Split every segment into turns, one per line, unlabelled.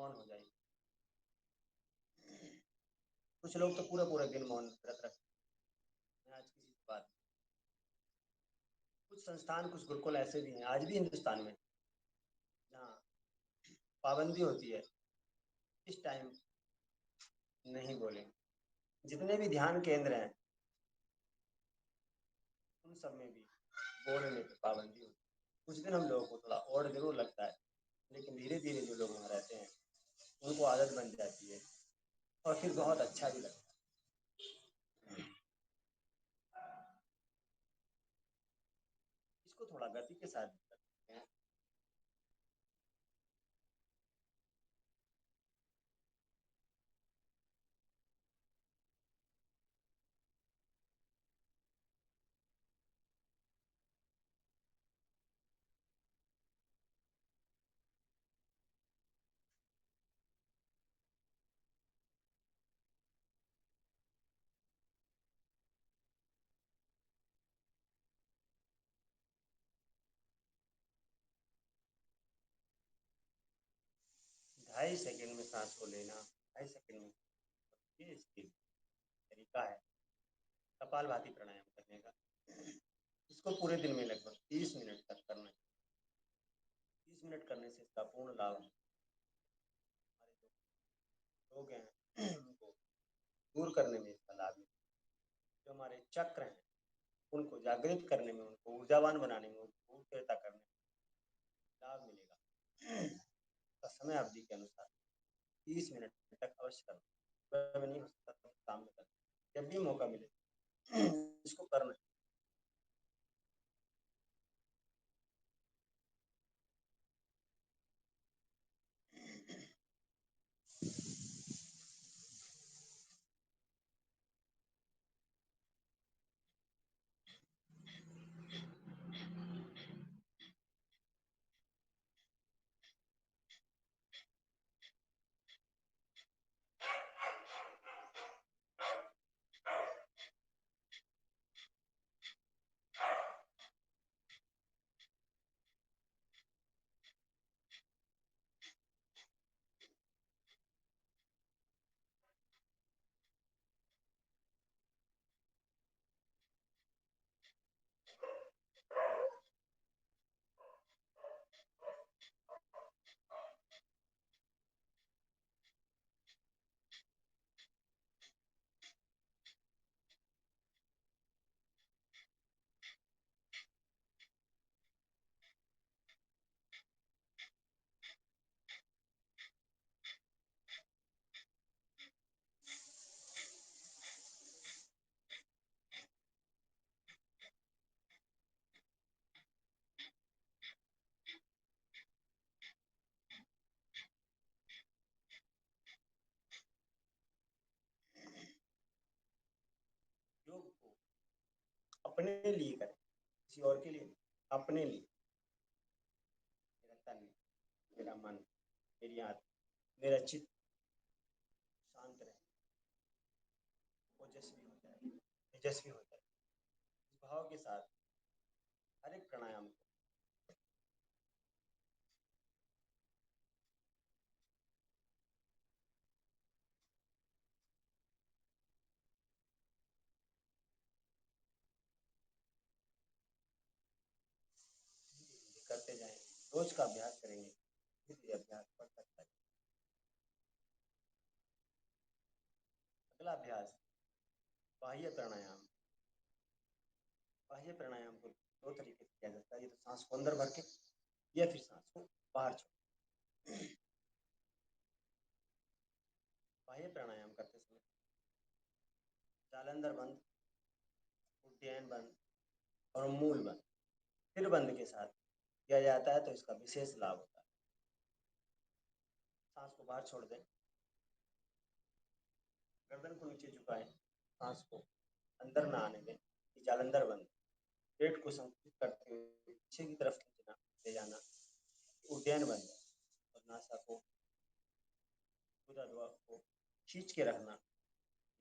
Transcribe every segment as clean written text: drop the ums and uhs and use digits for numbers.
मौन हो जाइए। कुछ लोग तो पूरा पूरा दिन मौन व्रत रखते हैं। आज किसी से बात, कुछ संस्थान कुछ गुरुकुल ऐसे भी हैं आज भी हिंदुस्तान में, जहाँ पाबंदी होती है इस टाइम नहीं बोले। जितने भी ध्यान केंद्र हैं उन सब में भी बोलने पे पाबंदी होती है। कुछ दिन हम लोगों को थोड़ा और जरूर लगता है, लेकिन धीरे धीरे जो लोग वहाँ रहते हैं उनको आदत बन जाती है और फिर बहुत अच्छा भी लगता है। इसको थोड़ा गति के साथ करते हैं। ढाई सेकंड में सांस को लेना, ढाई सेकंड में, ये इसकी तरीका है कपाल भाती प्राणायाम करने का। इसको पूरे दिन में लगभग 30 मिनट तक करना है। 30 मिनट करने से इसका पूर्ण लाभ हमारे जो रोग हैं उनको दूर करने में इसका लाभ मिलेगा। जो हमारे चक्र हैं उनको जागृत करने में, उनको ऊर्जावान बनाने में, उनको ऊर्जा करने में लाभ मिलेगा। तो समय अवधि के अनुसार 30 मिनट तक अवश्य करना, नहीं हो सकता तो काम में करना, जब भी मौका मिले इसको करना। योग को अपने लिए करें, किसी और के लिए नहीं, अपने लिए। मेरा तन, मेरा मन, मेरी आत्मा, मेरा चित्त शांत रहे, ओजस्वी हो जाए, तेजस्वी हो जाए। इस भाव के साथ हर एक प्राणायाम को करते जाएं। रोज का अभ्यास करेंगे, धीरे धीरे अभ्यास बढ़ सकता है। अगला अभ्यास बाह्य प्राणायाम। बाह्य प्राणायाम को दो तरीके से किया जाता है, ये तो सांस को अंदर भर के या फिर सांस को बाहर छोड़। बाह्य प्राणायाम करते समय जालंधर बंद, उड्डयन बंद और मूल बंद, फिर बंद के साथ किया जाता है तो इसका विशेष लाभ होता है। सांस को बाहर छोड़ दें, गर्दन को नीचे झुकाएं, सांस को अंदर ना आने दें, जालंधर बंद, पेट को संकुचित करते हुए पीछे की तरफ खींचना, ले जाना, उड्डयन बंद, और नासा को पूरा को खींच के रखना,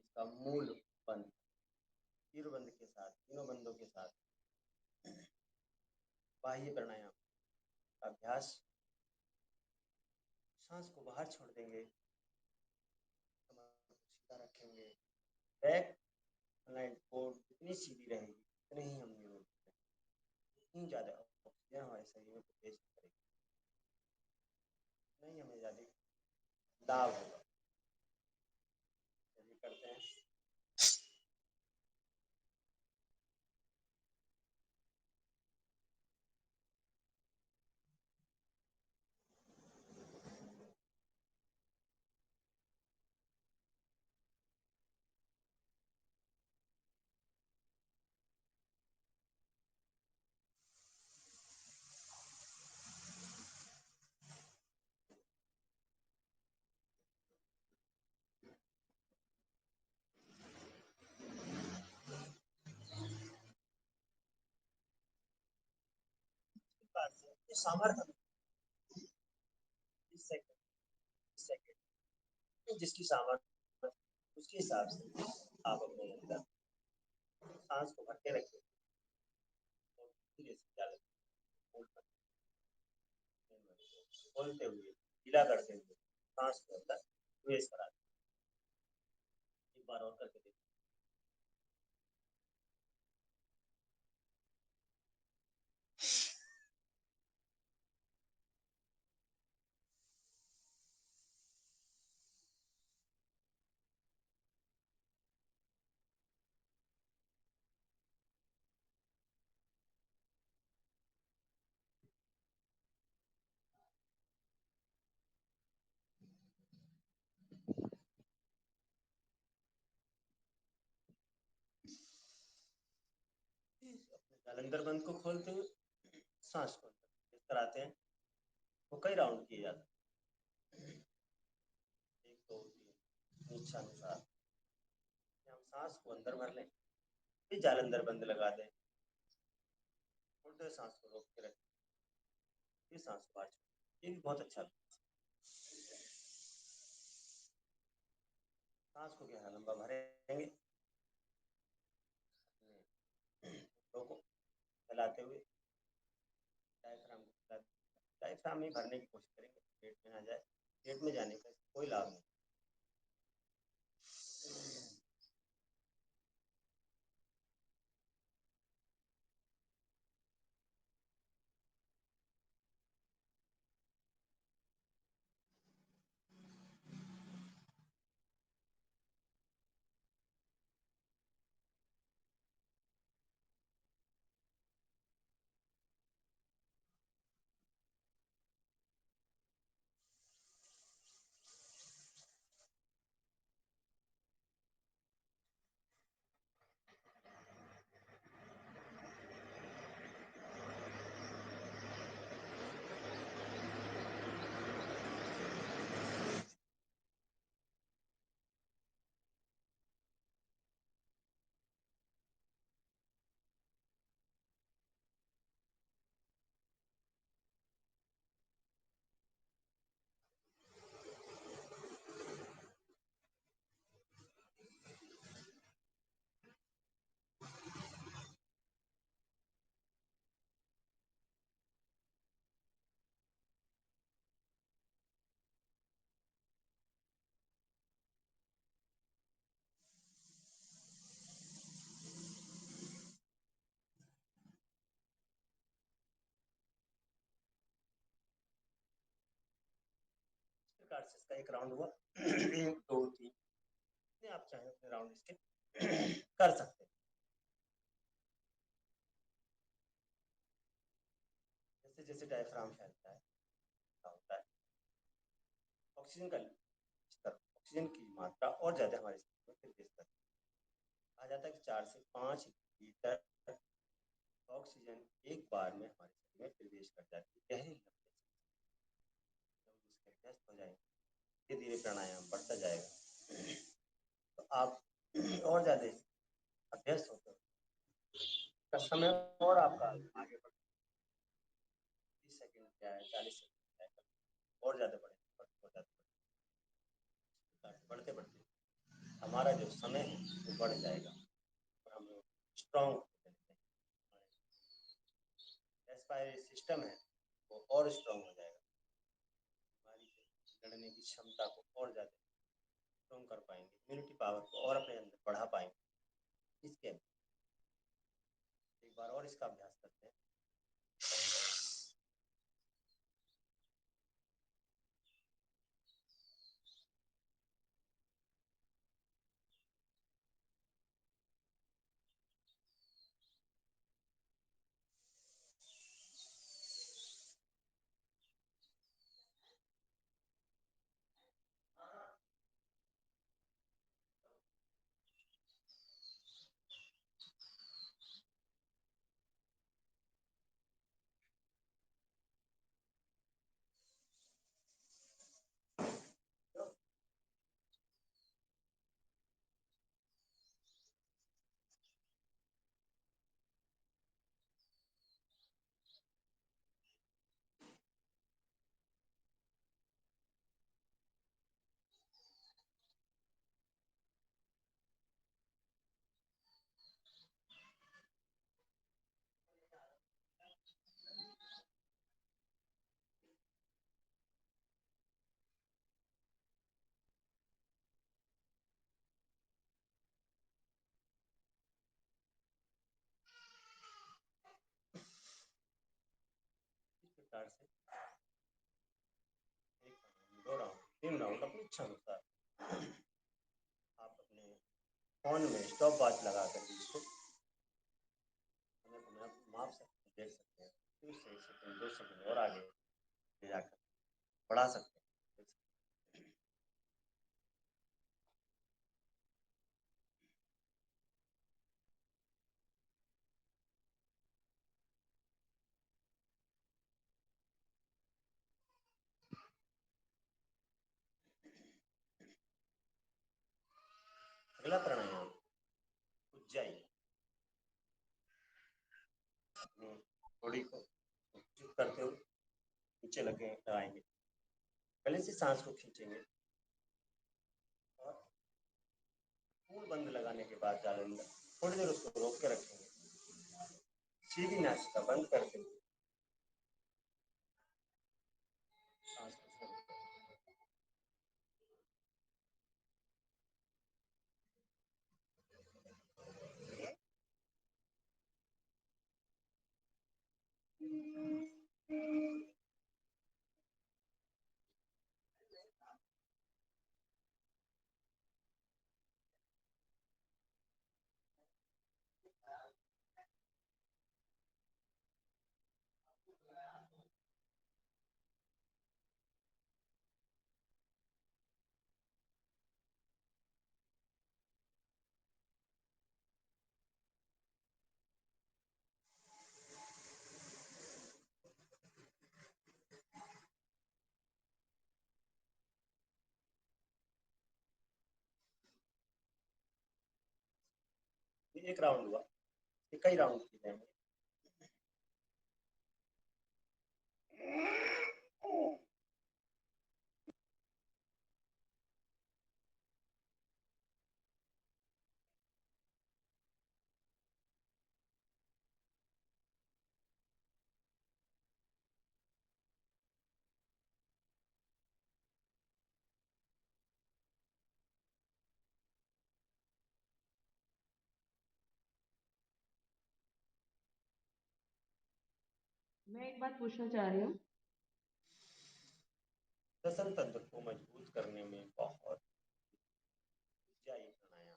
इसका मूल बंद। तीर बंद के साथ, तीनों बंदों के साथ बाह्य प्राणायाम का अभ्यास सांस को बाहर छोड़ देंगे, कमर को सीधा रखेंगे, बैक लाइन को जितनी सीधी रहेगी उतने ही हम निरोग, उतनी ज़्यादा ऑक्सीजन हमारे शरीर में प्रवेश करेगी, नहीं हमें ज़्यादा लाभ होगा। चलिए करते हैं। सामर्थ्य इस सेकंड, इस सेकंड जिसकी सामर्थ्य उसके हिसाब से आप अपने अंदर सांस को भर के रखें और धीरे से डालें, खोलते हुए ढीला करते हुए सांस को अंदर प्रवेश करा दें। एक बार और करके देखिए। अपने जालंधर बंद को खोलते हुए सांस को अंदर कराते हैं। वो कई राउंड किए जाते हैं, 1 2 3 इच्छानुसार। हम सांस को अंदर भर लें, फिर जालंधर बंद लगा दें, खोलते हुए सांस को रोक के रखें, फिर सांस को बाहर छोड़ें। ये भी बहुत अच्छा लगता है। सांस को गहरा लंबा भरेंगे, को फैलाते हुए डायफ्राम को फैलाते, डायफ्राम में भरने की कोशिश करेंगे, पेट में ना जाए, पेट में जाने का कोई लाभ नहीं। इस प्रकार से इसका एक राउंड हुआ। 1 2 3 आप चाहें अपने राउंड इसके कर सकते हैं। जैसे जैसे डायफ्राम फैलता है होता है, ऑक्सीजन का स्तर, ऑक्सीजन की मात्रा और ज़्यादा हमारे शरीर में प्रवेश करती है। कहा जाता है कि 4 से 5 लीटर ऑक्सीजन एक बार में हमारे शरीर में प्रवेश कर जाती है गहरे लंबे उसके व्यस्त हो जाएंगे, धीरे धीरे प्राणायाम बढ़ता जाएगा, तो आप और ज़्यादा अभ्यस्त होते हो का समय और आपका आगे बढ़, 30 सेकंड क्या है, 40 सेकंड क्या है, और ज़्यादा बढ़े, और ज़्यादा बढ़ते बढ़ते हमारा जो समय है वो बढ़ जाएगा और हम लोग स्ट्रॉन्ग होते हैं, रेस्पिरेटरी सिस्टम है वो और स्ट्रॉन्ग हो जाएगा, बीमारी से लड़ने की क्षमता को और ज़्यादा स्ट्रॉन्ग कर पाएंगे, इम्यूनिटी पावर को और अपने अंदर बढ़ा पाएंगे। इसके एक बार और इसका अभ्यास करते हैं। इस प्रकार से एक राउंड, 2 राउंड, 3 राउंड अपनी इच्छा अनुसार आप अपने फोन में स्टॉप वॉच लगा कर इसको समय समय माप सकते हैं, देख सकते हैं, फिर से 1 सेकंड 2 सेकंड और आगे ले जाकर बढ़ा सकते हैं। अगला प्राणायाम उज्जाई। अपनी बॉडी को चित करते हुए नीचे लगाएंगे, गले से सांस को खींचेंगे और पूर्ण बंद लगाने के बाद जालेंगे, थोड़ी देर उसको रोक के रखेंगे, सीधी नासिका बंद करके सांस को छोड़ेंगे। ये एक राउंड हुआ, ये कई राउंड की जाएंगे।
मैं एक बात पूछना चाह रही हूँ।
श्वसन तंत्र को मजबूत करने में बहुत उज्जाई प्राणायाम।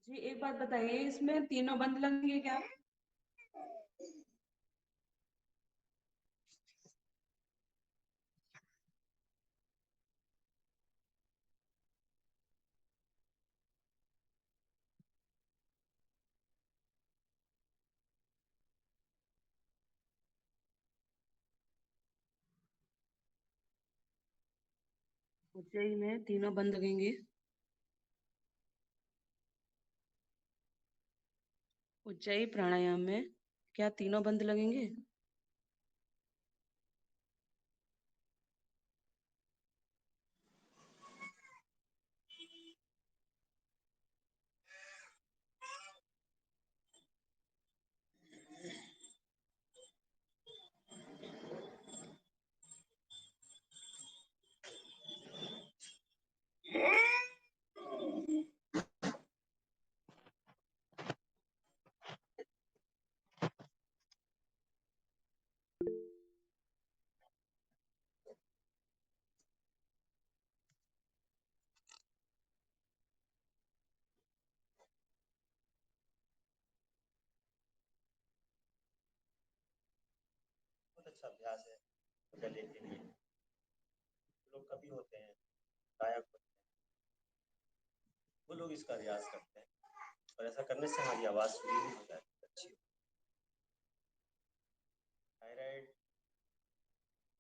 जी एक बात बताइए, इसमें तीनों बंद लगेंगे क्या? उज्जई में तीनों बंद लगेंगे? उज्जई प्राणायाम में क्या तीनों बंद लगेंगे?
अच्छा अभ्यास है गले के लिए। लोग कवि होते हैं, गायक होते हैं, वो लोग इसका रियाज करते हैं और ऐसा करने से हमारी आवाज़ सुरीली हो जाती है, अच्छी। थायराइड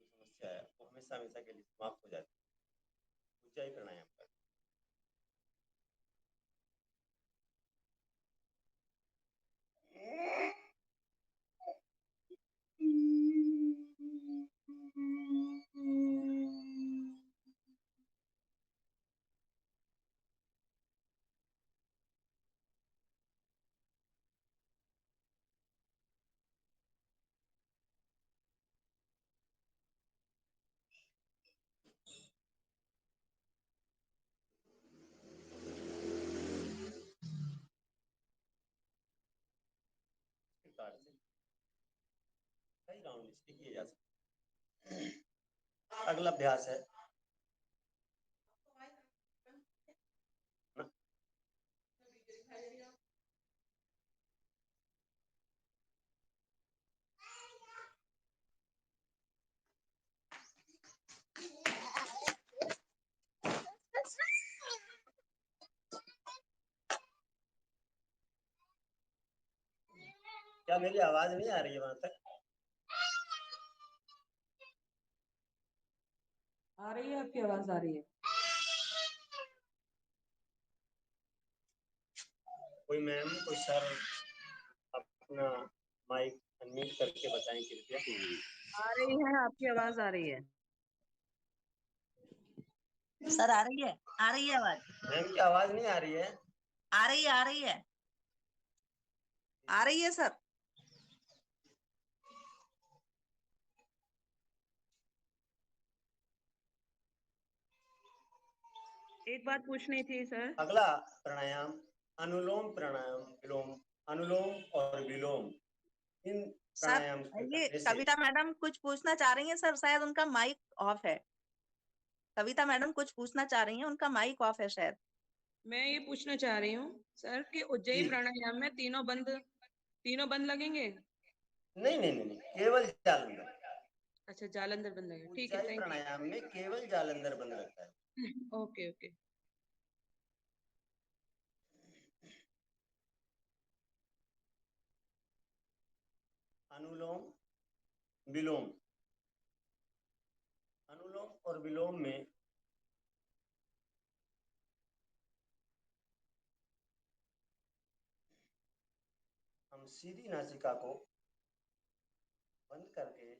जो समस्या है वो हमेशा हमेशा के लिए समाप्त हो जाती है ऊंचाई प्राणायाम कर। इस प्रकार से कई राउंड इसके किए जा सकते हैं। अगला अभ्यास है क्या मेरी आवाज नहीं आ रही है वहां तक?
आ रही है, आपकी आवाज आ रही है।
कोई मैम कोई सर अपना माइक अनम्यूट करके बताएं कृपया।
आ रही है, आपकी आवाज आ रही है।
सर आ रही है आवाज।
मैम की आवाज नहीं आ रही है?
आ रही है, आ रही है, आ रही है सर।
एक बात पूछनी थी सर।
अगला प्राणायाम अनुलोम प्राणायाम विलोम, अनुलोम और विलोम, इन
सर
प्राणायाम के
ये
करने से।
कविता मैडम कुछ पूछना चाह रही हैं सर, शायद उनका माइक ऑफ है। कविता मैडम कुछ पूछना चाह रही हैं, उनका माइक ऑफ है शायद।
मैं ये पूछना चाह रही हूँ सर कि
जी
उज्जयी प्राणायाम में तीनों बंद लगेंगे।
नहीं नहीं नहीं नहीं, केवल जालंधर।
अच्छा, जालंधर बंद लगेगा, ठीक है,
ऊंचाई
थैंक
प्राणायाम में केवल जालंधर बंद रहता है।
यू। Okay okay.
अनुलोम विलोम, अनुलोम और विलोम में हम सीधी नासिका को बंद करके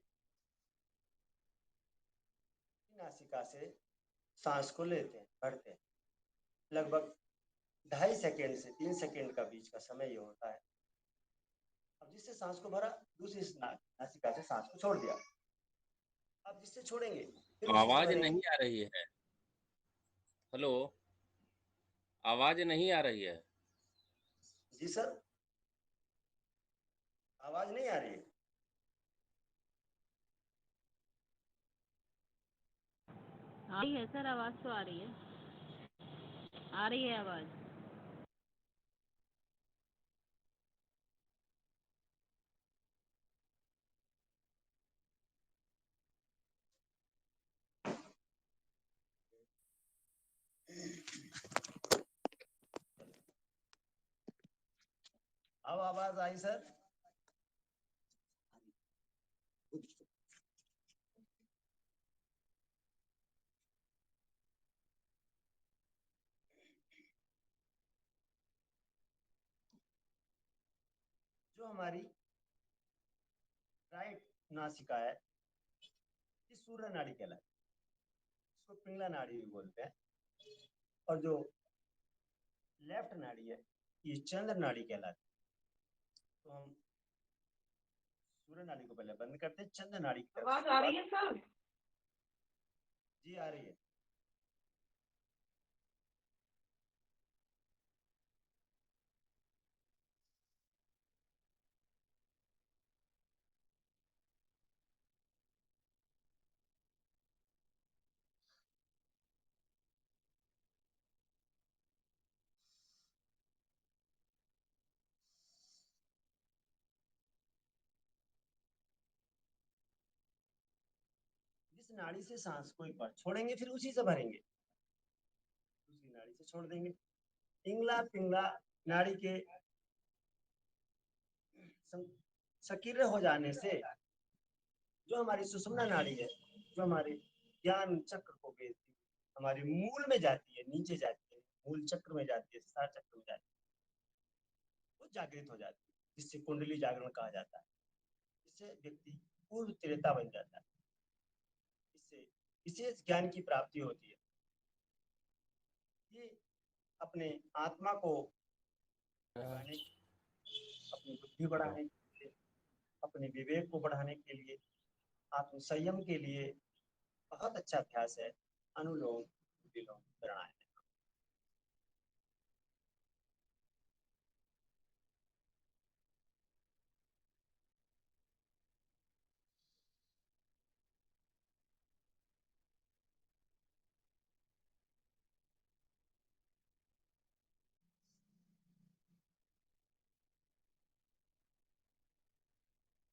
नासिका से सांस को लेते हैं, भरते हैं। लगभग 2.5 सेकेंड से 3 सेकेंड का बीच का समय ये होता है। अब जिससे सांस को भरा, दूसरी नासिका से सांस को छोड़ दिया। अब जिससे छोड़ेंगे फिर उसी से
आवाज
भरेंगे।
नहीं आ रही है। हेलो, आवाज नहीं आ रही है।
जी सर, आवाज नहीं आ रही है।
आ रही है सर, आवाज तो आ रही है, आ रही है आवाज।
अब आवाज आई सर? जो हमारी राइट नासिका है, ये सूर्य नाड़ी कहलाती है, इसको पिंगला नाड़ी भी बोलते हैं। और जो लेफ्ट नाड़ी है, ये चंद्र नाड़ी कहलाती है। तो हम सूर्य नाड़ी को पहले बंद करते हैं, चंद्र नाड़ी की तरफ
आवाज आ रही है सर?
जी आ रही है। इस नाड़ी से सांस को एक बार छोड़ेंगे, फिर उसी से भरेंगे, दूसरी नाड़ी से छोड़ देंगे। पिंगला पिंगला नाड़ी के सक्रिय हो जाने से जो हमारी सुषुम्ना नाड़ी है, जो हमारे ज्ञान चक्र को भेजती है, हमारे मूल में जाती है, नीचे जाती है, मूल चक्र में जाती है, सार चक्र में जाती है, वो जागृत हो जाती है, जिससे कुंडली जागरण कहा जाता है। इससे व्यक्ति पूर्ण त्रेता बन जाता है, इससे विशेष ज्ञान की प्राप्ति होती है। ये अपने आत्मा को बढ़ाने, अपनी बुद्धि बढ़ाने के लिए, अपने विवेक को बढ़ाने के लिए, आत्म संयम के लिए बहुत अच्छा अभ्यास है अनुलोम विलोम प्राणायाम।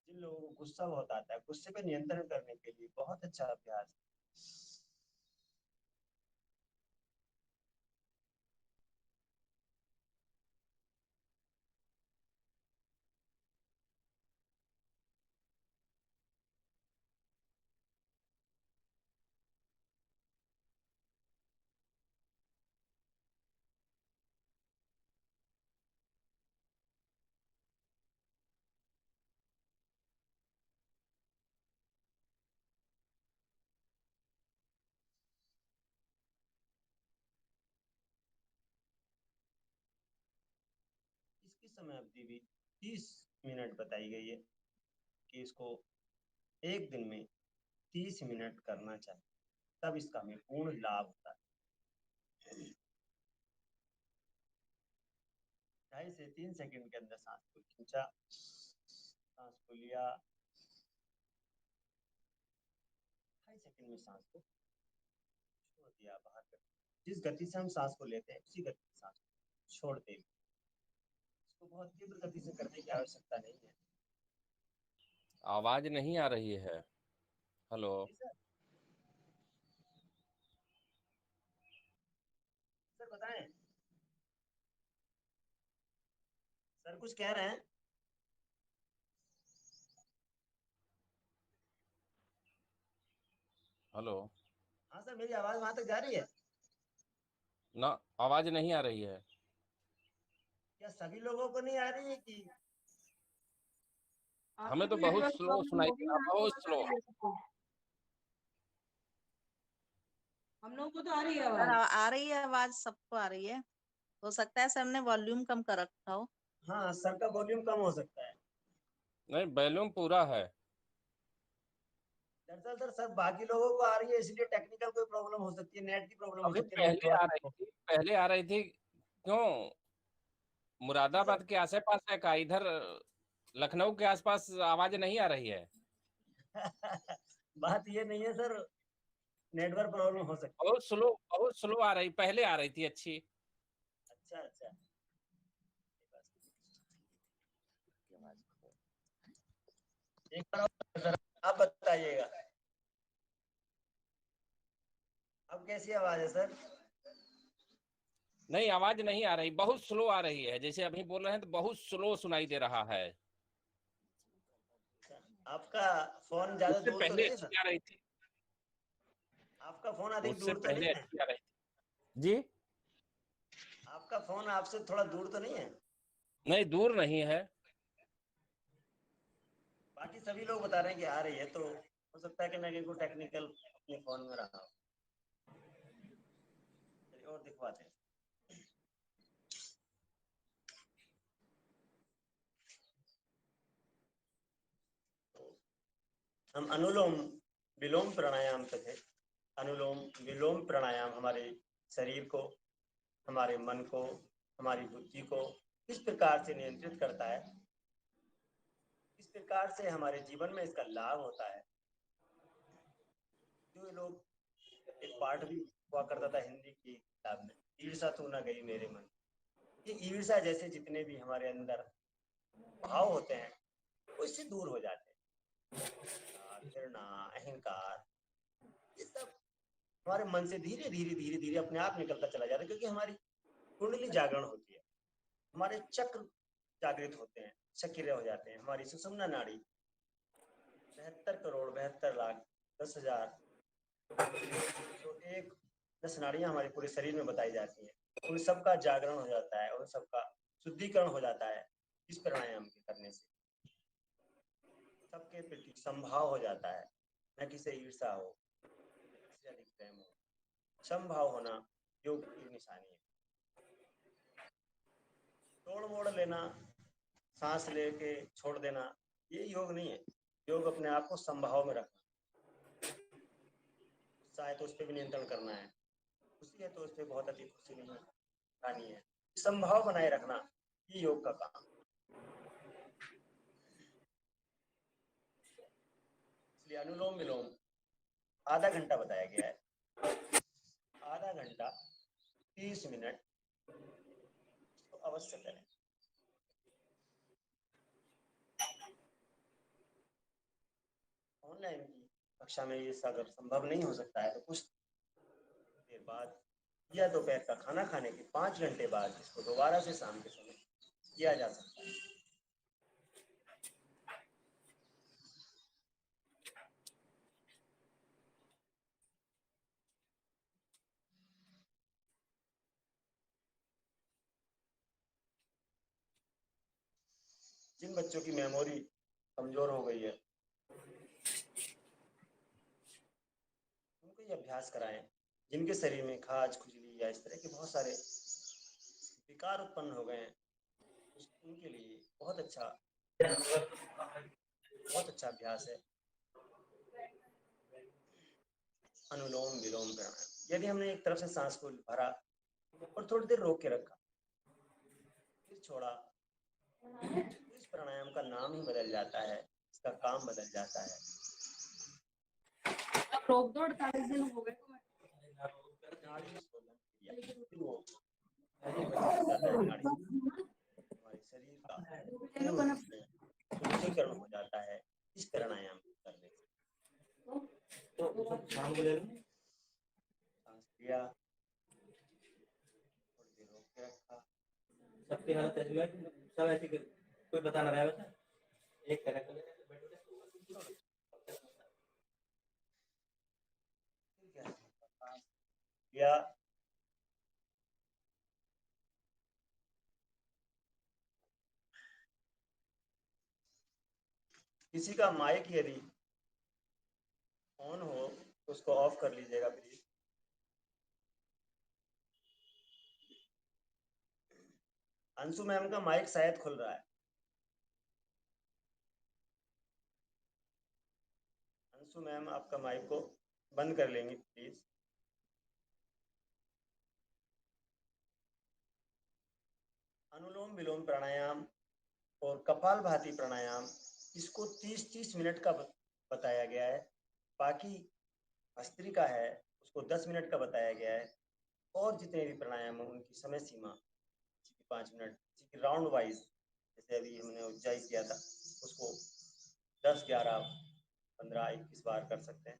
जिन लोगों को गुस्सा बहुत आता है, गुस्से पे नियंत्रण करने के लिए बहुत अच्छा अभ्यास है। इसकी समय अवधि भी 30 मिनट बताई गई है कि इसको एक दिन में 30 मिनट करना चाहिए, तब इसका हमें पूर्ण लाभ होता है। 2.5 से 3 सेकंड के अंदर सांस को खींचा, सांस को लिया, 2.5 सेकंड में सांस को छोड़ दिया, बाहर कर। जिस गति से हम सांस को लेते हैं उसी गति से सांस को छोड़ देंगे। इसको बहुत तीव्र गति से करने की आवश्यकता नहीं है।
आवाज नहीं आ रही है। हेलो।
सर बताएं, सर कुछ कह रहे हैं?
हेलो।
हाँ सर, मेरी आवाज वहां तक जा रही है?
ना, आवाज नहीं आ रही है।
क्या सभी लोगों को नहीं आ रही है कि?
हमें तो बहुत स्लो सुनाई दे रहा, बहुत स्लो।
हम लोग को तो आ रही है
सर
आवाज।
आ रही है आवाज, सबको आ रही है। हो सकता है सर ने वॉल्यूम कम कर रखा हो।
हाँ, सर का वॉल्यूम कम हो सकता है।
नहीं, वॉल्यूम पूरा है।
दरअसल सर सब बाकी लोगों को आ रही है, इसलिए टेक्निकल कोई प्रॉब्लम हो सकती है, नेट की प्रॉब्लम हो
अभी
सकती है, नेट
पहले
थोड़ा
आ रही थी, पहले आ रही थी। क्यों? मुरादाबाद के आसे पास है का? इधर लखनऊ के आसपास आवाज नहीं आ रही है?
बात ये नहीं है सर, नेटवर्क प्रॉब्लम हो सकती
बहुत स्लो आ रही, पहले आ रही थी अच्छी।
है। अच्छा अच्छा, एक बार और सर आप बताइएगा, अब कैसी आवाज है सर?
नहीं, आवाज नहीं आ रही, बहुत स्लो आ रही है। जैसे अभी बोल रहे हैं तो बहुत स्लो सुनाई दे रहा है।
आपका फोन ज्यादा
उससे
दूर तो
पहले
नहीं है सर?
अच्छी आ रही थी।
आपका फोन अधिक
उससे
दूर तो
पहले
नहीं है?
अच्छी आ रही थी जी।
आपका फोन आपसे थोड़ा दूर तो नहीं है?
नहीं, दूर नहीं है।
बाकी सभी लोग बता रहे हैं कि आ रही है, तो हो सकता है कि मैं इनको टेक्निकल अपने फोन में रहा हूँ। चलिए और दिखवाते हैं। हम अनुलोम विलोम प्राणायाम पे थे। अनुलोम विलोम प्राणायाम हमारे शरीर को, हमारे मन को, हमारी बुद्धि को किस प्रकार से नियंत्रित करता है, किस प्रकार से हमारे जीवन में इसका लाभ होता है। जो लोग, एक पाठ भी हुआ करता था हिंदी की किताब में, ईर्षा तू न गई मेरे मन। ये ईर्षा जैसे जितने भी हमारे अंदर भाव होते हैं वो इससे दूर हो जाते हैं। घृणा, अहंकार, हमारे मन से धीरे धीरे धीरे धीरे अपने आप निकलता चला जाता है, क्योंकि हमारी कुंडली जागरण होती है, हमारे चक्र जागृत होते हैं, सक्रिय हो जाते हैं। हमारी सुषुम्ना नाड़ी 72 करोड़ 72 लाख 10,000 101 10 नाड़ियां हमारे पूरे शरीर में बताई जाती हैं। उन सबका जागरण हो जाता है, उन सबका शुद्धिकरण हो जाता है इस प्राणायाम के करने से। सबके प्रति संभाव हो जाता है, न किसी ईर्षा हो, न किसी अधिक प्रेम हो। संभाव होना योग की निशानी है। तोड़ मोड़ लेना, सांस लेके छोड़ देना, ये योग नहीं है। योग अपने आप को संभाव में रखना। गुस्सा है तो उस पर भी नियंत्रण करना है, खुशी है तो उस पर बहुत अधिक खुशी नहीं आनी है। संभाव बनाए रखना, ये योग का काम। इसलिए अनुलोम विलोम आधा घंटा बताया गया है। आधा घंटा 30 मिनट तो अवश्य करें। ऑनलाइन की कक्षा में ये अगर संभव नहीं हो सकता है तो कुछ देर बाद या दोपहर का खाना खाने के 5 घंटे बाद इसको दोबारा से शाम के समय किया जा सकता है। जिन बच्चों की मेमोरी कमजोर हो गई है उनको ये अभ्यास कराएं। जिनके शरीर में खाज खुजली या इस तरह के बहुत सारे विकार उत्पन्न हो गए हैं, उनके लिए बहुत अच्छा अभ्यास है अनुलोम विलोम प्राणायाम। यदि हमने एक तरफ से सांस को भरा और थोड़ी देर रोक के रखा फिर छोड़ा, तो इस प्राणायाम का नाम ही बदल जाता है, इसका काम बदल जाता है।
रोक दो, 48 दिन हो गए
फिर वो जाता है नाड़ी, हमारे शरीर का शुद्धिकरण हो जाता है इस प्राणायाम करने से। सांस लिया, थोड़ी देर रोक के रखा।
सबकी हालत ऐसी है सब ऐसी कोई बता ना रहा है बच्चा एक तरह
या किसी का माइक यदि ऑन हो तो उसको ऑफ कर लीजिएगा प्लीज। अंशु मैम का माइक शायद खुल रहा है। अंशु मैम आपका माइक को बंद कर लेंगे प्लीज। अनुलोम विलोम प्राणायाम और कपालभाति प्राणायाम इसको 30-30 मिनट का बताया गया है। बाकी भस्त्रिका है उसको 10 मिनट का बताया गया है। और जितने भी प्राणायाम है उनकी समय सीमा 5 मिनट, राउंड वाइज जैसे अभी हमने उज्जाई किया था उसको 10, 11, 15, 21 बार कर सकते हैं।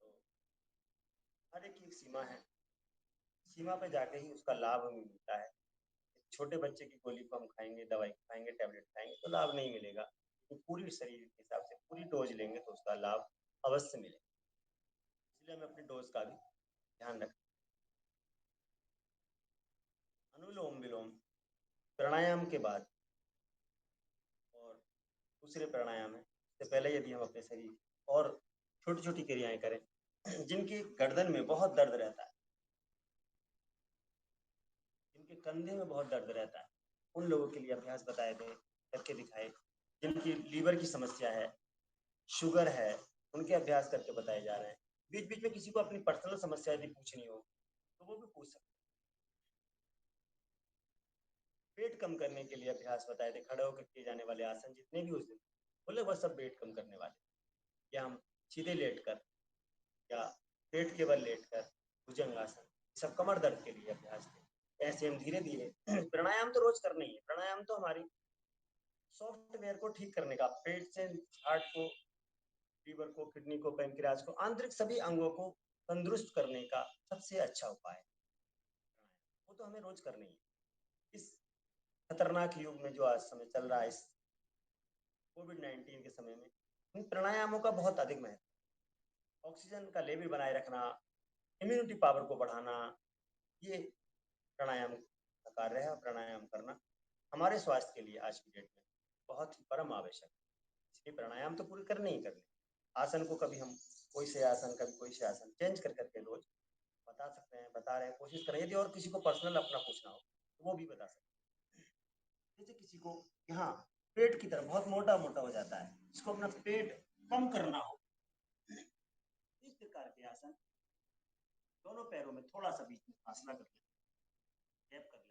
तो हर एक की एक सीमा है, सीमा पे जाके ही उसका लाभ हमें मिलता है। छोटे बच्चे की गोली को हम खाएंगे, दवाई खाएंगे, टैबलेट खाएंगे तो लाभ नहीं मिलेगा। तो पूरी शरीर के हिसाब से पूरी डोज लेंगे तो उसका लाभ अवश्य मिलेगा। इसलिए हमें अपनी डोज का भी ध्यान रखें। अनुलोम विलोम प्राणायाम के बाद और दूसरे प्राणायाम है इससे पहले यदि हम अपने शरीर और छोटी छोटी क्रियाएं करें, जिनकी गर्दन में बहुत दर्द रहता है, जिनके कंधे में बहुत दर्द रहता है, उन लोगों के लिए अभ्यास बताए थे, करके दिखाए। जिनकी लीवर की समस्या है, शुगर है, उनके अभ्यास करके बताए जा रहे हैं। बीच बीच में किसी को अपनी पर्सनल समस्या यदि पूछनी हो तो वो भी पूछ सकते। पेट कम करने के लिए अभ्यास बताए थे, खड़े होकर किए जाने वाले आसन जितने भी उस दिन बोले वह सब पेट कम करने वाले। या हम सीधे लेटकर या पेट के बल लेटकर भुजंगासन, सब कमर दर्द के लिए अभ्यास थे। ऐसे हम धीरे धीरे प्राणायाम तो रोज करना ही है। प्राणायाम तो हमारी सॉफ्टवेयर को ठीक करने का, पेट से हार्ट को लीवर को, किडनी को, पैंक्रियाज को, आंतरिक सभी अंगों को तंदुरुस्त करने का सबसे अच्छा उपाय है। वो तो हमें रोज करनी है। इस खतरनाक युग में जो आज समय चल रहा है, इस कोविड-19 के समय में, इन प्राणायामों का बहुत अधिक महत्व। ऑक्सीजन का लेवल बनाए रखना, इम्यूनिटी पावर को बढ़ाना, ये प्राणायाम का कार्य है। प्राणायाम करना हमारे स्वास्थ्य के लिए आज की डेट में बहुत ही परम आवश्यक है। इसलिए प्राणायाम तो पूरे करने ही करने। आसन को कभी हम कोई से आसन, कभी कोई से आसन चेंज कर करके रोज बता सकते हैं, बता रहे हैं, कोशिश करें। यदि और किसी को पर्सनल अपना पूछना हो तो वो भी बता सकते हैं। जैसे किसी को यहाँ पेट की तरफ बहुत मोटा मोटा हो जाता है, इसको अपना पेट कम करना हो, इस प्रकार के आसन दोनों पैरों में थोड़ा सा बीच में फासला कर लें, गैप कर लें।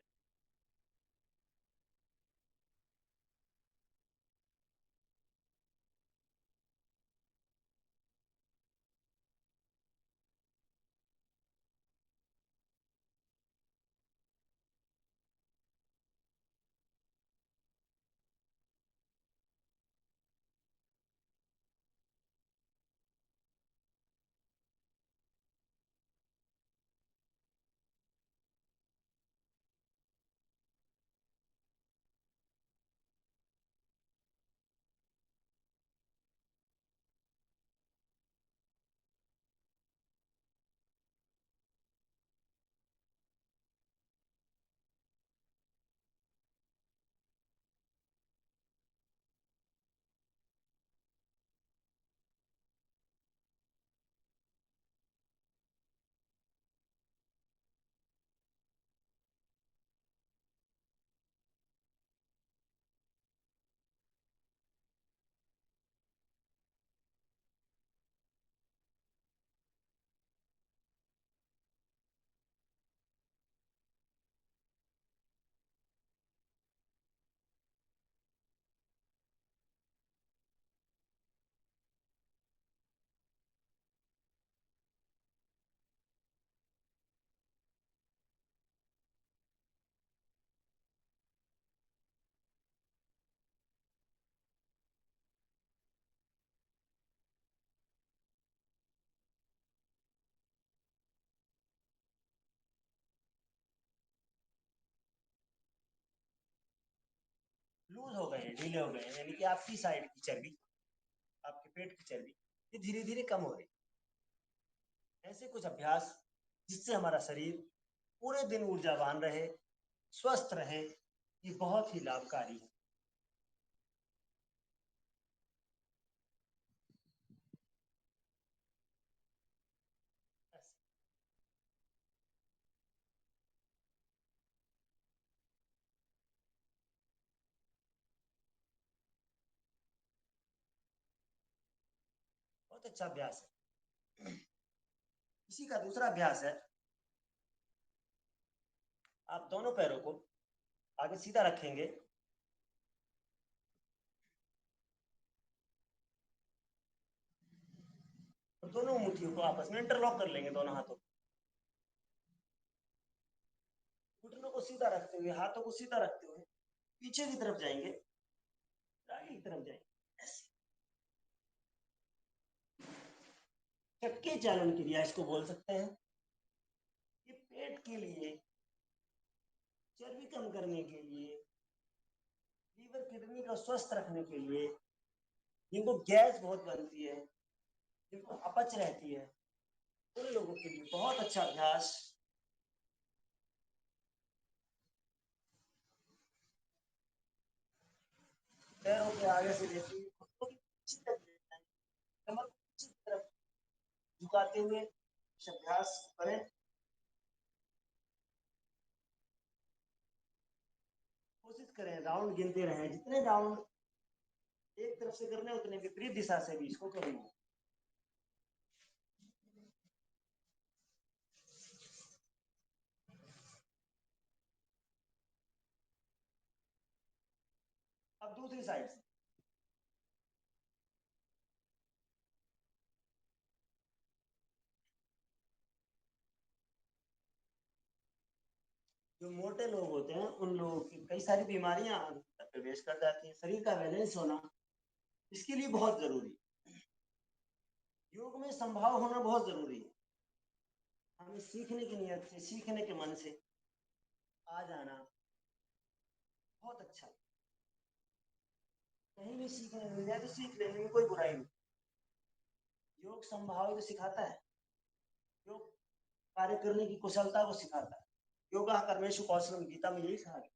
लूज हो गए हैं, ढीले हो गए हैं, यानी कि आपकी साइड की चर्बी, आपके पेट की चर्बी ये धीरे धीरे कम हो रही है। ऐसे कुछ अभ्यास जिससे हमारा शरीर पूरे दिन ऊर्जावान रहे, स्वस्थ रहे, ये बहुत ही लाभकारी है। बहुत अच्छा अभ्यास है। इसी का दूसरा अभ्यास है, आप दोनों पैरों को आगे सीधा रखेंगे, और दोनों मुट्ठियों को आपस में इंटरलॉक कर लेंगे, दोनों हाथों, घुटनों को सीधा रखते हुए, हाथों को सीधा रखते हुए पीछे की तरफ जाएंगे, आगे की तरफ जाएंगे। चक्के चालन क्रिया इसको बोल सकते हैं। ये पेट के लिए, चर्बी कम करने के लिए, लीवर किडनी को स्वस्थ रखने के लिए, जिनको गैस बहुत बनती है, जिनको अपच रहती है, उन लोगों के लिए बहुत अच्छा अभ्यास। पैरों के आगे से लेते हुए घुटनों की पीछे तक लेना है, कमर को पीछे की तरफ झुकाते हुए अभ्यास करें। कोशिश करें राउंड गिनते रहें, जितने राउंड एक तरफ से करने उतने विपरीत दिशा से भी इसको करेंगे। अब दूसरी साइड से जो मोटे लोग होते हैं उन लोगों की कई सारी बीमारियां प्रवेश कर जाती हैं। शरीर का बैलेंस होना इसके लिए बहुत जरूरी है। योग में संभाव होना बहुत जरूरी है। हमें सीखने की नियत से, सीखने के मन से आ जाना बहुत अच्छा है। कहीं भी सीखने मिल जाए तो सीख लेने में कोई बुराई नहीं। योग संभाव को सिखाता है, योग कार्य करने की कुशलता को सिखाता है। योगा कर्मेषु कौशलम, गीता में यही कहा है।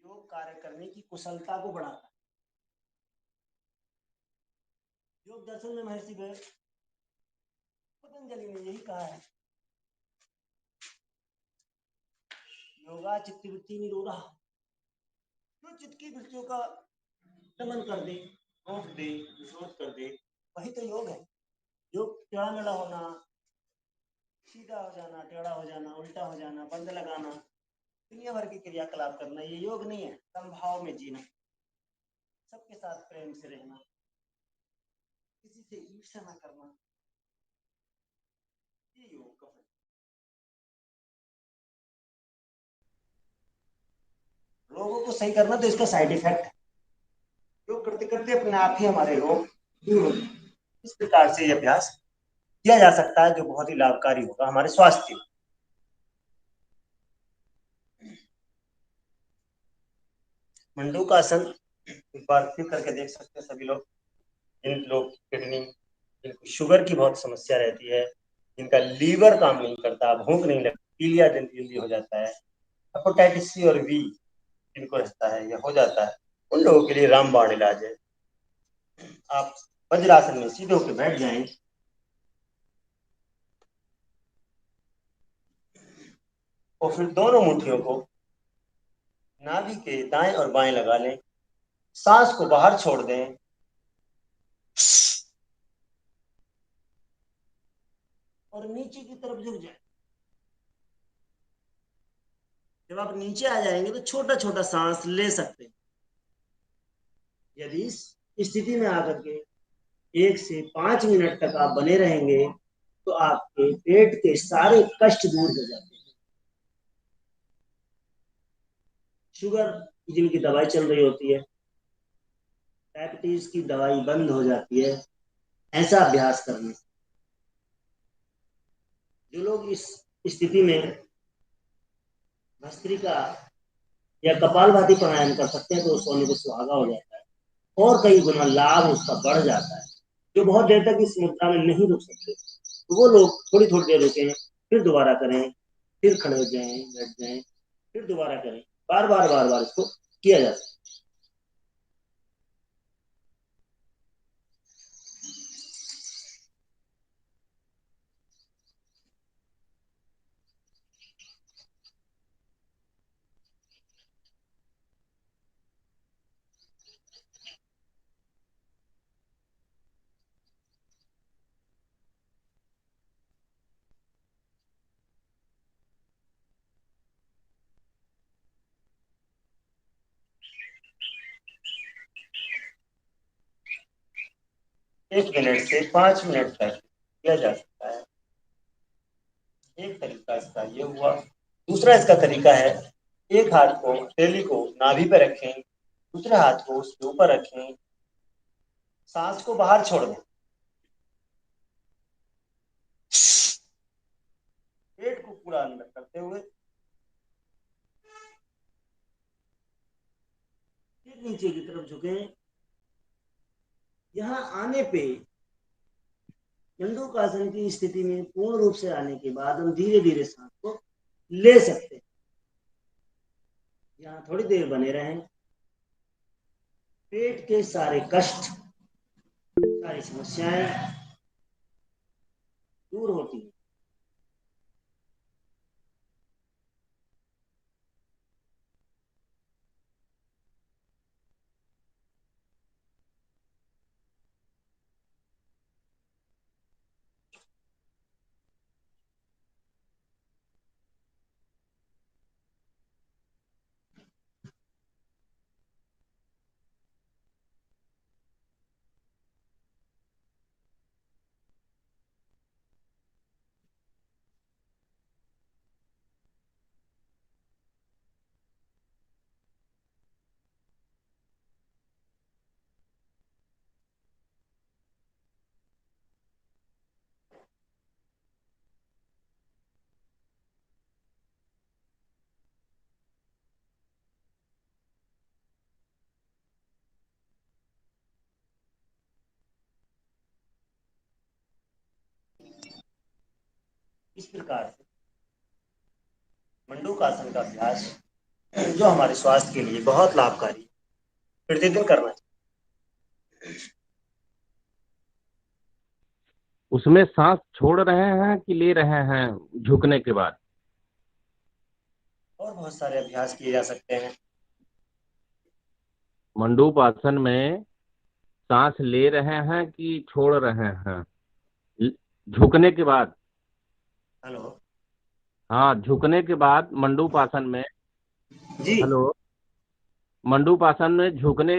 योग कार्य करने की कुशलता को बढ़ाता है। योग दर्शन में महर्षि पतंजलि ने यही कहा है, योगा चित्तवृत्ति निरोधा, जो चित्त की वृत्तियों का दमन कर दे, रोक दे, विरोध कर दे, वही तो योग है। योग टेढ़ा मेढ़ा होना, सीधा हो जाना, टेढ़ा हो जाना, उल्टा हो जाना, बंद लगाना, दुनिया भर के क्रियाकलाप करना, ये योग नहीं है। संभाव में जीना, सबके साथ प्रेम से रहना, किसी से ईर्ष्या ना करना, ये योग का फल। रोगों को सही करना तो इसका साइड इफेक्ट है। योग करते करते अपने आप ही हमारे रोग दूर हो जाएंगे। इस प्रकार से ये अभ्यास किया जा सकता है, जो बहुत ही लाभकारी होगा हमारे स्वास्थ्य में। मंडूकासन एक बार फिर करके देख सकते हैं सभी लोग। जिन लोग किडनी, जिनको शुगर की बहुत समस्या रहती है, जिनका लीवर काम नहीं करता, भूख नहीं लगती, पीलिया जल्दी हो जाता है, हेपेटाइटिस सी और बी जिनको रहता है या हो जाता है, उन लोगों के लिए रामबाण इलाज है। आप वज्रासन में सीधे होकर बैठ जाएं और फिर दोनों मुट्ठियों को नाभि के दाएं और बाएं लगा लें, सांस को बाहर छोड़ दें और नीचे की तरफ झुक जाए। जब आप नीचे आ जाएंगे तो छोटा छोटा सांस ले सकते हैं। यदि इस स्थिति में आकर के 1 से 5 मिनट तक आप बने रहेंगे तो आपके पेट के सारे कष्ट दूर हो जाते हैं। शुगर जिनकी दवाई चल रही होती है, डायबिटीज की दवाई बंद हो जाती है ऐसा अभ्यास करने से। जो लोग इस स्थिति में भस्त्रिका या कपालभाति प्राणायाम कर सकते हैं तो सोने को सुहागा हो जाता है और कई गुना लाभ उसका बढ़ जाता है। जो बहुत देर तक इस मुद्रा में नहीं रुक सकते तो वो लोग थोड़ी थोड़ी देर रुकें, फिर दोबारा करें, फिर खड़े हो जाएं, बैठ जाएं, फिर दोबारा करें। बार बार इसको किया जाता है। एक मिनट से 5 मिनट तक किया जा सकता है। एक तरीका इसका ये हुआ। दूसरा इसका तरीका है, एक हाथ को, हथेली को नाभि पे रखें, दूसरे हाथ को उसके ऊपर रखें, सांस को बाहर छोड़ दें, पेट को पूरा अंदर करते हुए फिर नीचे की तरफ झुकें। यहाँ आने पे मंडूकासन की स्थिति में पूर्ण रूप से आने के बाद हम धीरे धीरे सांस को ले सकते हैं। यहाँ थोड़ी देर बने रहें। पेट के सारे कष्ट, सारी समस्याएं दूर होती हैं। इस प्रकार से मंडूकासन का अभ्यास जो हमारे स्वास्थ्य के लिए बहुत लाभकारी प्रतिदिन करना चाहिए।
उसमें सांस छोड़ रहे हैं कि ले रहे हैं झुकने के बाद?
और बहुत सारे अभ्यास किए जा सकते हैं।
मंडूक आसन में सांस ले रहे हैं कि छोड़ रहे हैं झुकने के बाद?
हेलो
हाँ, झुकने के बाद मंडूक आसन में।
जी,
हेलो, मंडूक आसन में झुकने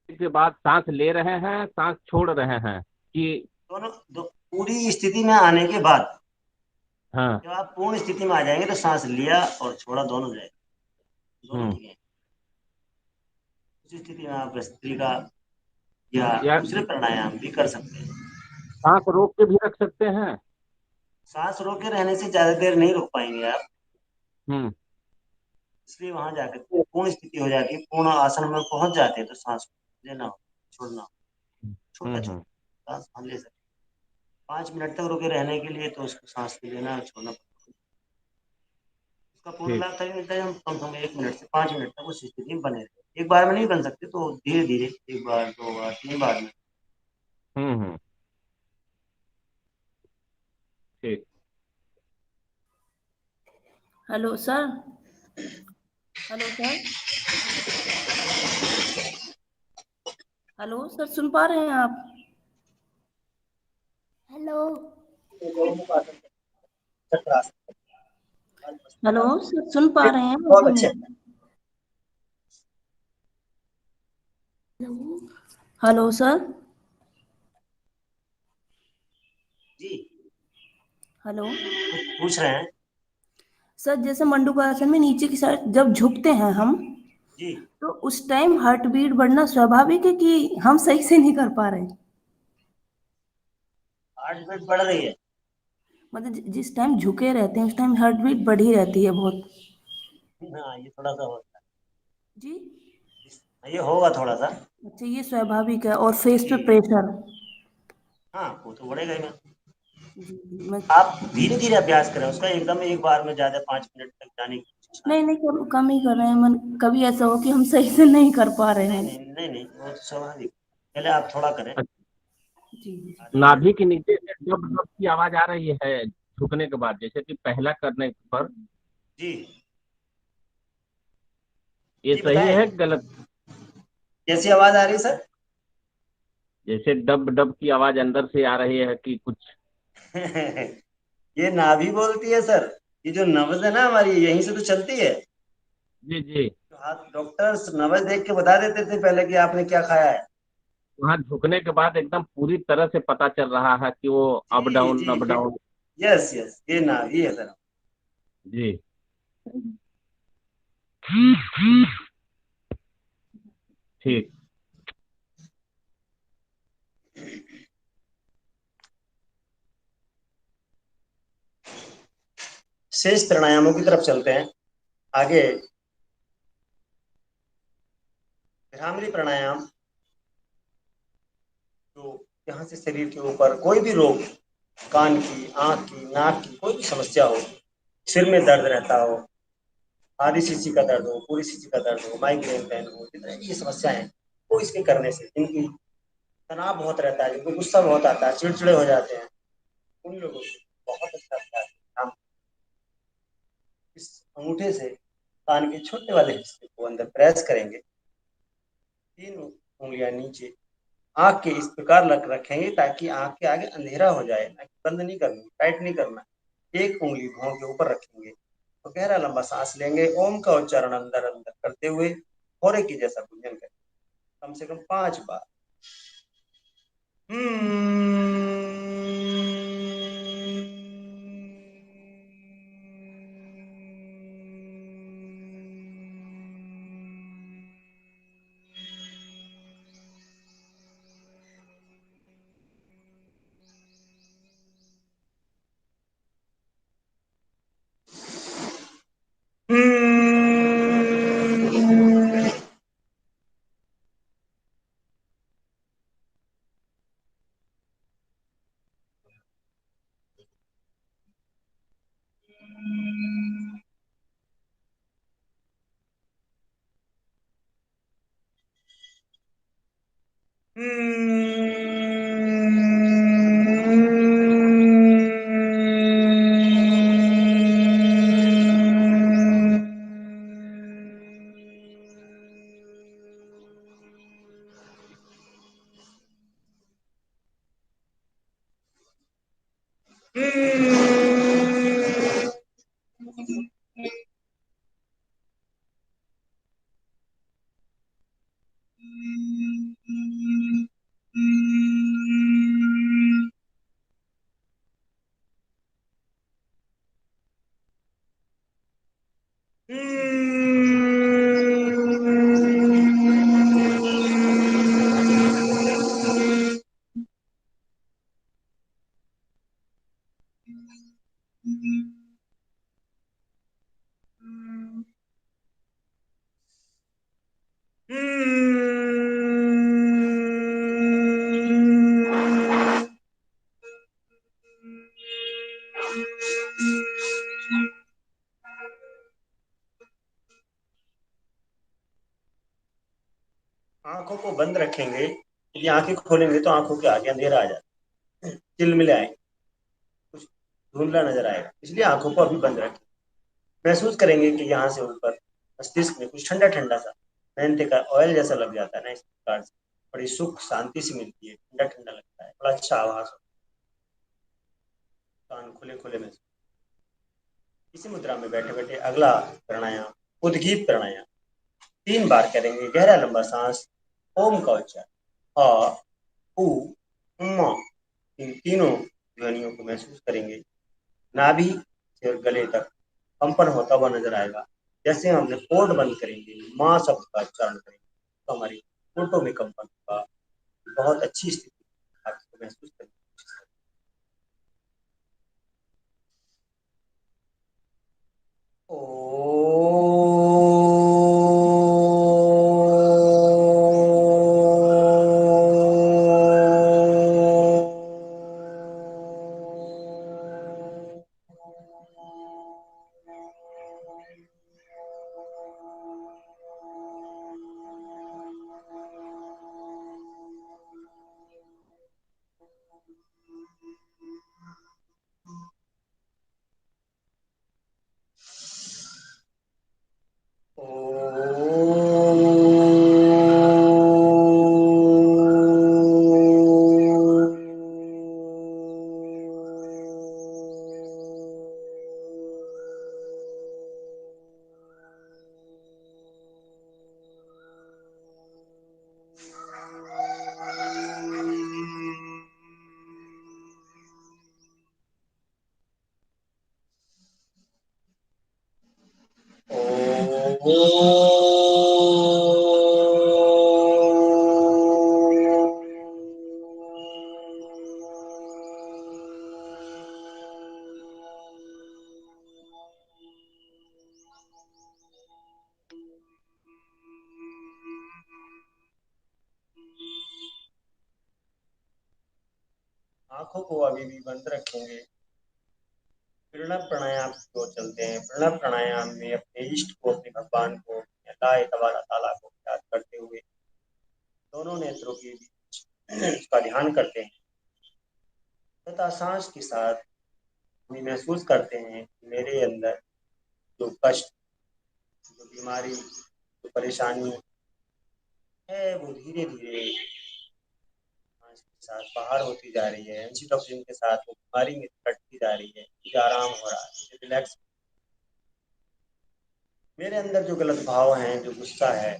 के बाद सांस ले रहे हैं, सांस छोड़ रहे हैं कि?
दोनों पूरी स्थिति में आने के बाद
हाँ।
जब आप पूर्ण स्थिति में आ जाएंगे तो सांस लिया और छोड़ा दोनों जाएगा, दोनों ठीक है। उस स्थिति में आप भस्त्रिका या दूसरे प्राणायाम भी कर सकते हैं।
सांस रोक के भी रख सकते हैं?
सांस रोक के रहने से ज्यादा देर नहीं रोक पाएंगे आप, इसलिए वहां जाकर पूर्ण स्थिति हो जाती है, पूर्ण आसन में पहुंच जाते हैं तो सांस लेना हो, छोड़ना हो, छोटा छोटा सांस ले सकते। 5 मिनट तक रुके रहने के लिए तो उसको सांस लेना और छोड़ना पड़ता है। उसका पूर्ण लाभ तभी मिलता है हम कम से कम 1 मिनट से 5 मिनट तक उस स्थिति में बने रहे। एक बार में नहीं बन सकते, तो धीरे धीरे 1 बार 2 बार 3 बार में।
ठीक।
Hello sir. Hello sir. Hello sir, सुन पा रहे हैं आप? हेलो। हेलो सर, सुन पा रहे हैं?
बहुत अच्छे।
Hello sir.
जी,
हेलो
पूछ रहे हैं
सर, जैसे मंडूकासन में नीचे की साइड जब झुकते हैं हम,
जी।
तो उस टाइम हार्ट बीट बढ़ना स्वाभाविक है कि हम सही से नहीं कर पा रहे हैं?
हार्ट बीट बढ़ रही है?
मतलब जिस टाइम झुके रहते हैं उस टाइम हार्ट बीट बढ़ी रहती है बहुत।
हाँ, ये थोड़ा सा होता
जी।
है, ये होगा थोड़ा सा।
अच्छा, ये स्वाभाविक है। और फेस पे
जी।
प्रेशर?
हाँ, वो तो बढ़ेगा ही ना।
जी। मैं
आप धीरे धीरे अभ्यास करें उसका, एकदम एक बार में ज्यादा 5 मिनट तक जाने की कोशिश ना
नहीं कम ही कर रहे हैं। मन कभी ऐसा हो कि हम सही से नहीं कर पा रहे
करें।
हो।
नहीं, वो तो स्वाभाविक। पहले आप थोड़ा करें।
जी।
नाभि के नीचे से डब डब की आवाज आ रही है झुकने के बाद, जैसे कि पहला करने पर।
जी
ये
जी,
सही
बताएं
है कि गलत?
कैसी आवाज आ रही है सर?
जैसे डब डब की आवाज अंदर से आ रही है कि कुछ?
ये नाभि बोलती है सर। ये जो नब्ज है ना हमारी, यहीं से तो चलती है।
जी जी।
तो हाथ डॉक्टर्स नब्ज देख के बता देते थे पहले कि आपने क्या खाया है।
वहाँ झुकने के बाद एकदम पूरी तरह से पता चल रहा है कि वो अप
जी
डाउन
जी
अप
जी,
डाउन।
यस यस, ये नाभि है सर।
जी। ठीक।
शेष प्राणायामों की तरफ चलते हैं आगे। भ्रामरी प्राणायाम, तो यहाँ से शरीर के ऊपर कोई भी रोग, कान की, आंख की, नाक की कोई भी समस्या हो, सिर में दर्द रहता हो, आधी शीशी का दर्द हो, पूरी शीशी का दर्द हो, माइग्रेन पेन हो, जितनी भी ये समस्याएं हैं, वो इसके करने से, जिनकी तनाव बहुत रहता है, जिनको गुस्सा बहुत आता है, चिड़चिड़े हो जाते हैं, उन लोगों को बहुत अच्छा लगता है। हम इस अंगूठे से कान के छोटे वाले हिस्से को अंदर प्रेस करेंगे, 3 उंगलियां नीचे आँख के इस प्रकार रखेंगे ताकि आँख के आगे अंधेरा हो जाए। बंद नहीं करना, टाइट नहीं करना। एक उंगली भौं के ऊपर रखेंगे तो गहरा लंबा सांस लेंगे। ओम का उच्चारण अंदर अंदर करते हुए होरे की जैसा गुंजन करें कम से कम 5 बार। आंखों को बंद रखेंगे, यदि आंखें खोलेंगे तो आंखों के आगे अंधेरा आ जाता है, चिलमिले आएंगे, कुछ धुंधला नजर आएगा, इसलिए आंखों को अभी बंद रखें। महसूस करेंगे कि यहाँ से ऊपर मस्तिष्क में कुछ ठंडा ठंडा सा मेहनती का ऑयल जैसा लग जाता है ना, इस प्रकार से बड़ी सुख शांति सी मिलती है, ठंडा ठंडा लगता है, बड़ा अच्छा आभास होता है, कान खुले खुले महसूस। इसी मुद्रा में बैठे बैठे अगला प्राणायाम उद्गीत प्राणायाम 3 बार करेंगे। गहरा लंबा सांस, ओम का उच्चारण, अ उ म, इन तीनों ध्वनियों को महसूस करेंगे। नाभि से और गले तक कंपन होता हुआ नजर आएगा। जैसे हम अपने पोर्ट बंद करेंगे, माँ शब्द का उच्चारण करेंगे तो हमारी पोर्टों में कंपन होगा। बहुत अच्छी स्थिति आपको महसूस करेंगे। आंखों को अभी भी बंद रखेंगे। प्रणव प्राणायाम की ओर चलते हैं। प्रणव प्राणायाम में अपने इष्ट को, अपने भगवान को, अल्लाह तबारक ताला को याद करते हुए दोनों नेत्रों के बीच उसका ध्यान करते हैं तथा सांस के साथ हम महसूस करते हैं कि मेरे अंदर जो कष्ट, जो बीमारी, जो परेशानी है वो धीरे धीरे सांस के साथ बाहर होती जा रही है। एंजियोटॉक्सिन के साथ वो बीमारी में कटती जा रही है। मुझे आराम हो रहा है, मुझे रिलैक्स। मेरे अंदर जो गलत भाव हैं, जो गुस्सा है,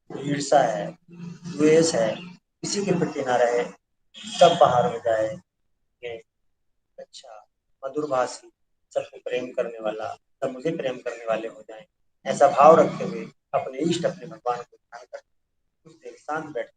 जो ईर्षा है, द्वेष है, किसी के प्रति ना रहे, सब बाहर हो जाए। ये अच्छा मधुरभाषी, सबको प्रेम करने वाला, सब मुझे प्रेम करने वाले हो जाएं, ऐसा भाव रखते हुए अपने इष्ट, अपने भगवान को ध्यान करते कुछ देर शांत बैठ